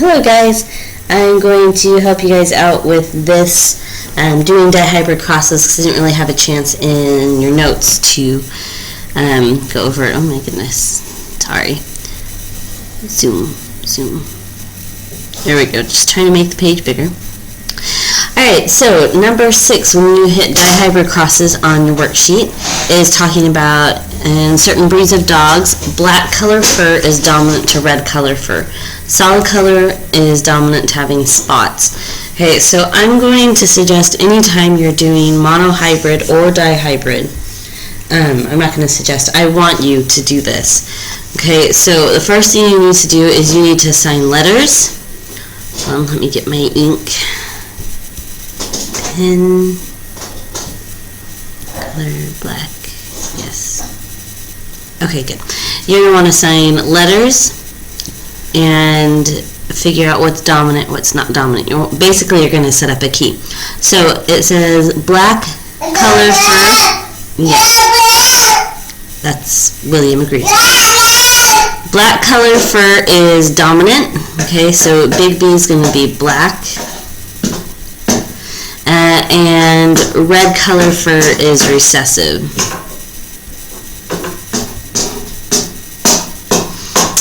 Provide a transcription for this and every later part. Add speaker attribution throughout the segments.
Speaker 1: Hello guys, I'm going to help you guys out with this doing dihybrid crosses because I didn't really have a chance in your notes to go over it. Oh my goodness, sorry. Zoom. There we go, just trying to make the page bigger. Alright, so number 6 when you hit dihybrid crosses on your worksheet is talking about in certain breeds of dogs, black color fur is dominant to red color fur. Solid color is dominant to having spots. Okay, so I'm going to suggest anytime you're doing monohybrid or dihybrid, I'm not going to suggest, I want you to do this. Okay, so the first thing you need to do is you need to assign letters. Let me get my ink. Pen, color black, yes. Okay, good. You're going to want to assign letters and figure out what's dominant, what's not dominant. Basically, you're going to set up a key. So it says black color fur. Yes, that's William agrees. Black color fur is dominant. Okay, so big B is going to be black. And red color fur is recessive.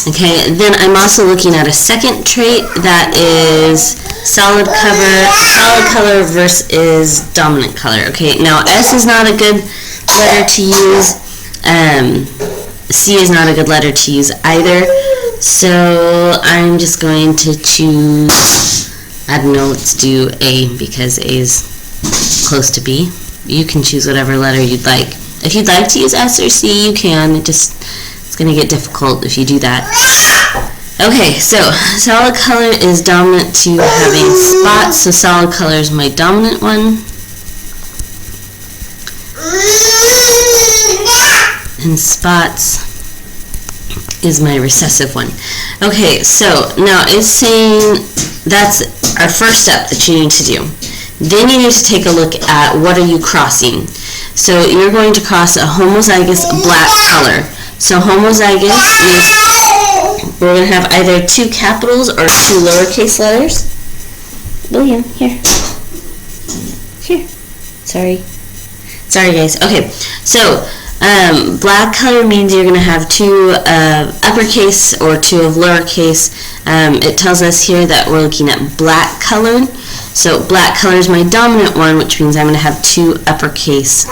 Speaker 1: Okay, then I'm also looking at a second trait that is solid color versus dominant color. Okay, now S is not a good letter to use. C is not a good letter to use either. So I'm just going to choose, I don't know, let's do A because A is close to B. You can choose whatever letter you'd like. If you'd like to use S or C, you can. It's going to get difficult if you do that. Okay, so solid color is dominant to having spots, so solid color is my dominant one. And spots is my recessive one. Okay, so now it's saying that's our first step that you need to do. Then you need to take a look at what are you crossing. So you're going to cross a homozygous black color. So homozygous is, we're going to have either 2 capitals or 2 lowercase letters. William, here. Sorry guys. Okay, so black color means you're going to have 2 uppercase or 2 of lowercase. It tells us here that we're looking at black color. So black color is my dominant one, which means I'm going to have 2 uppercase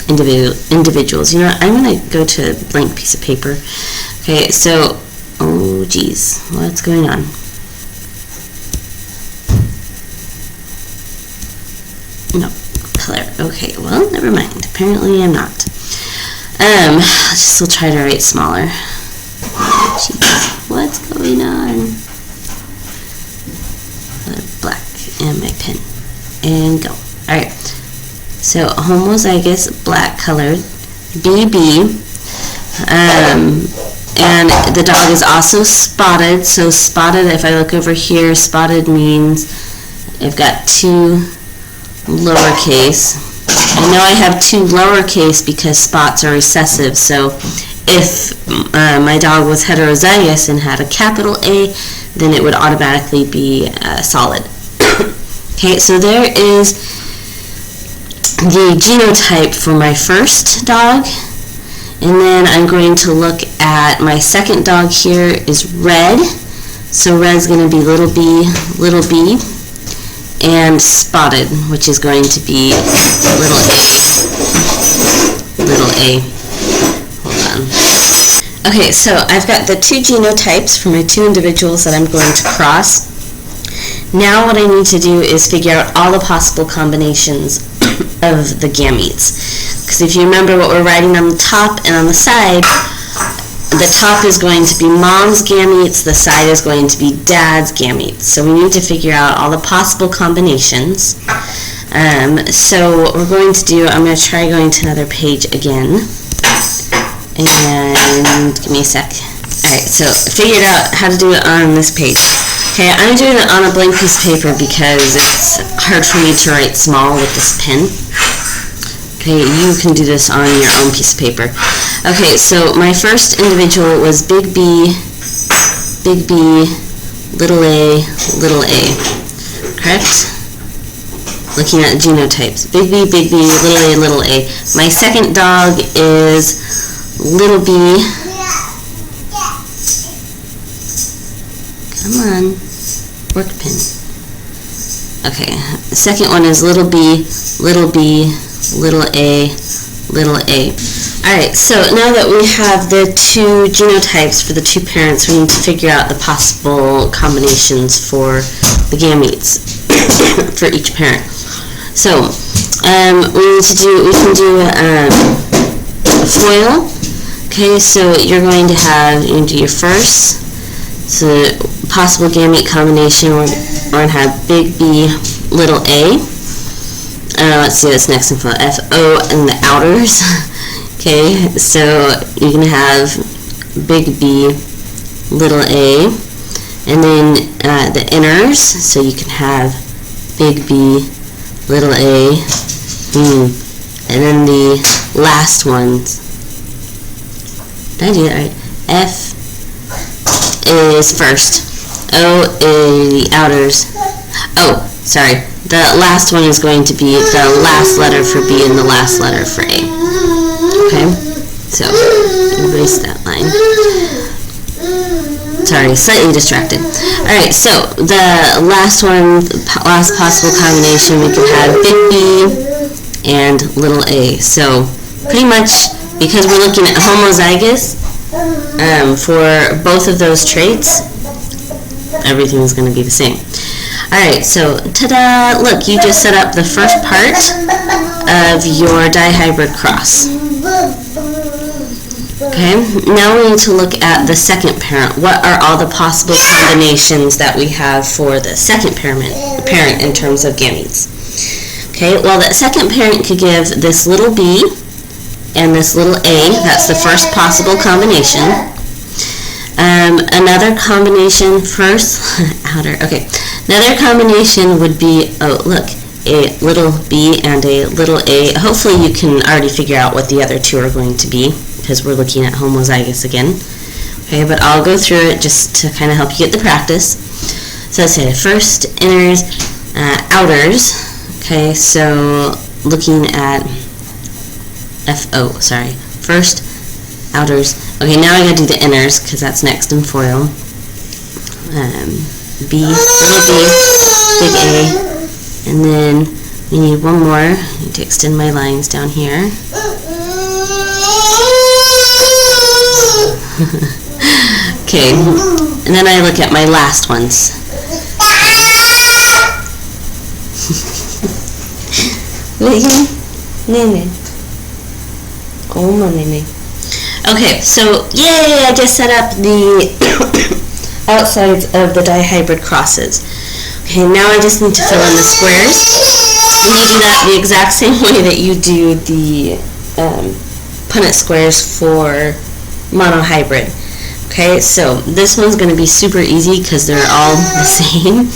Speaker 1: individuals. You know what? I'm going to go to a blank piece of paper. Okay, so, oh geez, what's going on? No, color. Okay, well, never mind. Apparently I'm not. We'll try to write smaller. Jeez, what's going on? Black and my pen. And go. Alright. So homozygous black colored BB. And the dog is also spotted. So spotted, if I look over here, spotted means I've got 2 lowercase. I know I have 2 lowercase because spots are recessive, so if my dog was heterozygous and had a capital A, then it would automatically be solid. Okay, so there is the genotype for my first dog, and then I'm going to look at my second dog here is red, so red's going to be little b, and spotted, which is going to be little a. Hold on. Okay, so I've got the 2 genotypes for my 2 individuals that I'm going to cross. Now what I need to do is figure out all the possible combinations of the gametes. Because if you remember what we're writing on the top and on the side, the top is going to be mom's gametes, the side is going to be dad's gametes. So we need to figure out all the possible combinations. So what we're going to do, I'm going to try going to another page again. And give me a sec. Alright, so I figured out how to do it on this page. Okay, I'm doing it on a blank piece of paper because it's hard for me to write small with this pen. Okay, you can do this on your own piece of paper. Okay, so my first individual was Big B big B, little a, correct? Looking at genotypes, big B, little a. My second dog is little b. Come on, work pin. Okay, the second one is little b, little a. Alright, so now that we have the two genotypes for the two parents, we need to figure out the possible combinations for the gametes for each parent. So, we can do foil. Okay, so you're going to do your first. So, possible gamete combination, we're going to have big B, little a. Let's see what's next in FO and the outers. Okay, so you're going to have big B, little a, and then the inners, so you can have big B, little a, and then the last ones. Did I do that right? F is first, O is the outers. Oh, sorry. The last one is going to be the last letter for B and the last letter for A. Okay, so erase that line. Sorry, slightly distracted. Alright, so the last one, last possible combination, we could have big B and little a. So pretty much, because we're looking at homozygous for both of those traits, everything's going to be the same. Alright, so ta-da! Look, you just set up the first part of your dihybrid cross. Okay, now we need to look at the second parent. What are all the possible combinations that we have for the second parent in terms of gametes? Okay, well, that second parent could give this little b and this little a. That's the first possible combination. Another combination, first, outer, okay. Another combination would be, oh, look, a little b and a little a. Hopefully you can already figure out what the other two are going to be, because we're looking at homozygous again. Okay, but I'll go through it just to kind of help you get the practice. So let's say first, inners, outers. Okay, so looking at FO, sorry. First, outers. Okay, now I gotta do the inners, because that's next in foil. B, little b, big A, and then we need one more. I need to extend my lines down here. Okay, and then I look at my last ones. Okay, so yay! I just set up the outsides of the dihybrid crosses. Okay, now I just need to fill in the squares. And you do that the exact same way that you do the Punnett squares for monohybrid. Okay, so this one's going to be super easy because they're all the same.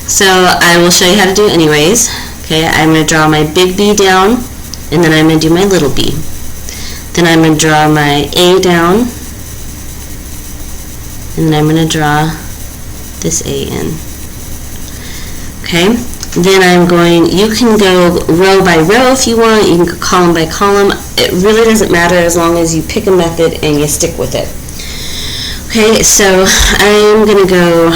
Speaker 1: So I will show you how to do it anyways. Okay, I'm going to draw my big B down, and then I'm going to do my little b. Then I'm going to draw my A down, and then I'm going to draw this A in. Okay, then you can go row by row if you want, you can go column by column. It really doesn't matter as long as you pick a method and you stick with it. Okay, so I'm going to go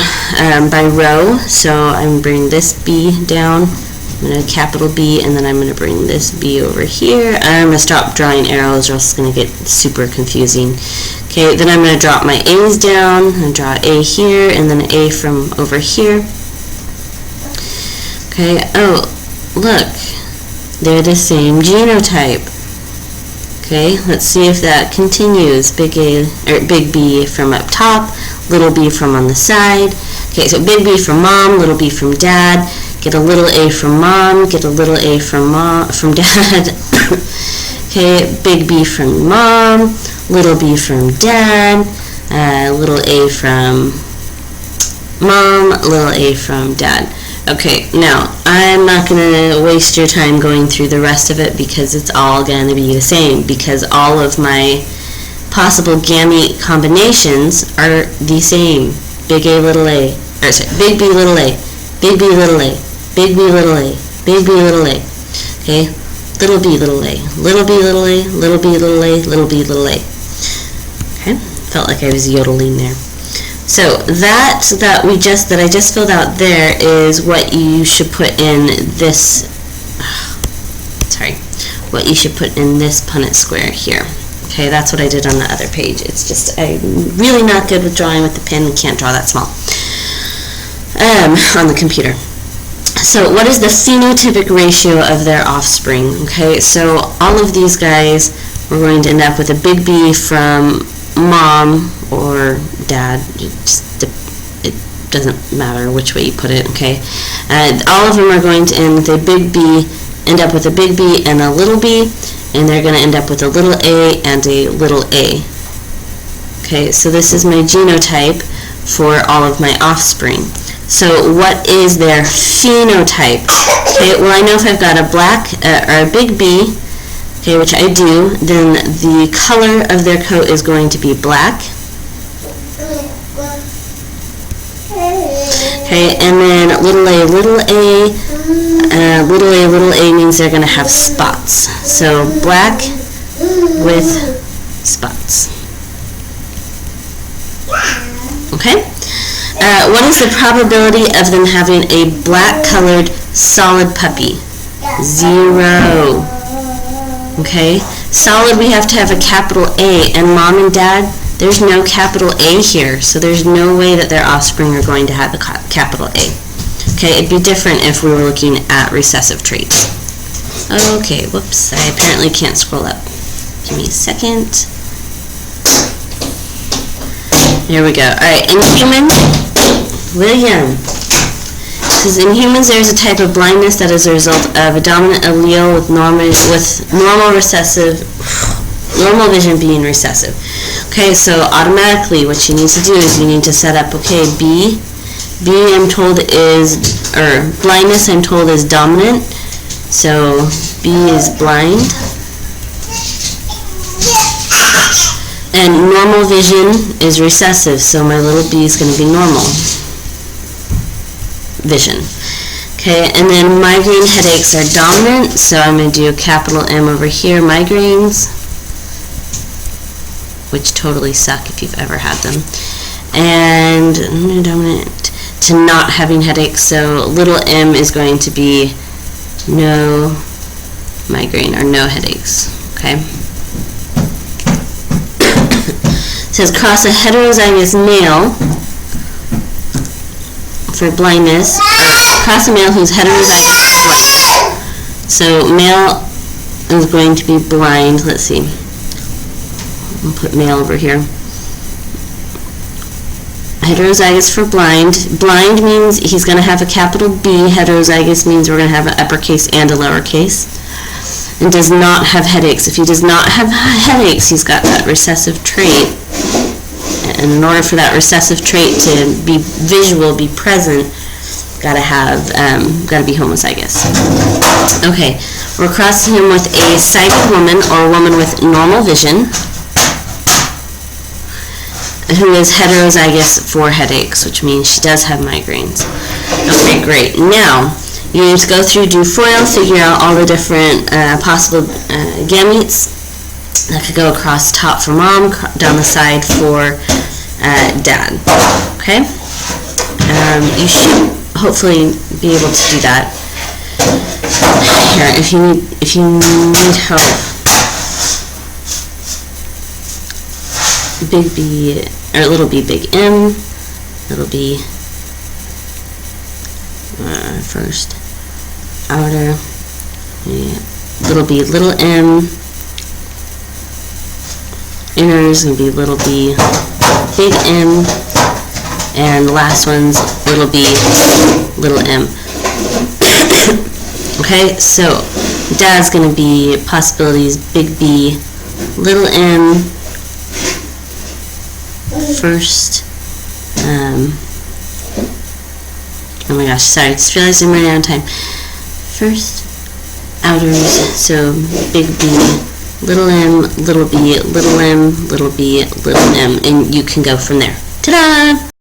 Speaker 1: by row, so I'm going to bring this B down, I'm going to capital B, and then I'm going to bring this B over here. I'm going to stop drawing arrows or else it's going to get super confusing. Okay, then I'm going to drop my A's down, I'm going to draw A here, and then an A from over here. Okay, oh, look, they're the same genotype. Okay, let's see if that continues. Big A, or big B from up top, little b from on the side. Okay, so big B from mom, little b from dad. Get a little a from mom, get a little a from dad. Okay, big B from mom, little b from dad, little a from mom, little a from dad. Okay, now I'm not going to waste your time going through the rest of it because it's all going to be the same, because all of my possible gamete combinations are the same. big A, little a, or sorry, big B, little a, big B, little a, big B, little a, big B, little a. Okay, little b, little a, little b, little a, little b, little a, little b, little a. Okay, felt like I was yodeling there. So that I just filled out there is what you should put in this. Sorry, what you should put in this Punnett square here. Okay, that's what I did on the other page. It's just I'm really not good with drawing with the pen. We can't draw that small on the computer. So what is the phenotypic ratio of their offspring? Okay, so all of these guys, we're going to end up with a big B from mom or dad. It doesn't matter which way you put it, okay? All of them are going to end with a big B, end up with a big B and a little b, and they're going to end up with a little a and a little a. Okay, so this is my genotype for all of my offspring. So what is their phenotype? Okay, well, I know if I've got a black or a big B, okay, which I do, then the color of their coat is going to be black. Okay, and then little a, little a, little a means they're going to have spots. So black with spots. Okay? What is the probability of them having a black-colored solid puppy? 0. Okay? Solid, we have to have a capital A, and mom and dad, there's no capital A here, so there's no way that their offspring are going to have a capital A. Okay, it'd be different if we were looking at recessive traits. Okay, whoops, I apparently can't scroll up. Give me a second. There we go. Alright, in humans, William. Says in humans there's a type of blindness that is a result of a dominant allele with normal vision being recessive. Okay, so automatically what you need to do is you need to set up, okay, B I'm told is, or blindness I'm told is dominant, so B is blind. And normal vision is recessive, so my little b is going to be normal vision. Okay, and then migraine headaches are dominant, so I'm going to do a capital M over here, migraines, which totally suck if you've ever had them. And dominant to not having headaches, so little m is going to be no migraine or no headaches. Okay. It says cross a heterozygous male for blindness, or cross a male who's heterozygous for blindness. So male is going to be blind. Let's see. I'll put male over here. Heterozygous for blind. Blind means he's going to have a capital B. Heterozygous means we're going to have an uppercase and a lowercase. And does not have headaches. If he does not have headaches, he's got that recessive trait. And in order for that recessive trait to be visual, be present, gotta be homozygous. Okay, we're crossing him with a sighted woman or a woman with normal vision who is heterozygous for headaches, which means she does have migraines. Okay, great. Now, you need to go through, do FOIL, figure out all the different possible gametes that could go across top for mom, down the side for dad. Okay? You should hopefully be able to do that. Here, if you need help, big B or little b, big M, little b first. Outer, yeah, little b, little m, inner is going to be little b, big M, and the last one's little b, little m. Okay, so dad's going to be possibilities big B, little m, first, oh my gosh, sorry, I just realized I'm running out of time. First, outers, so big B, little m, little b, little m, little b, little m, and you can go from there. Ta-da!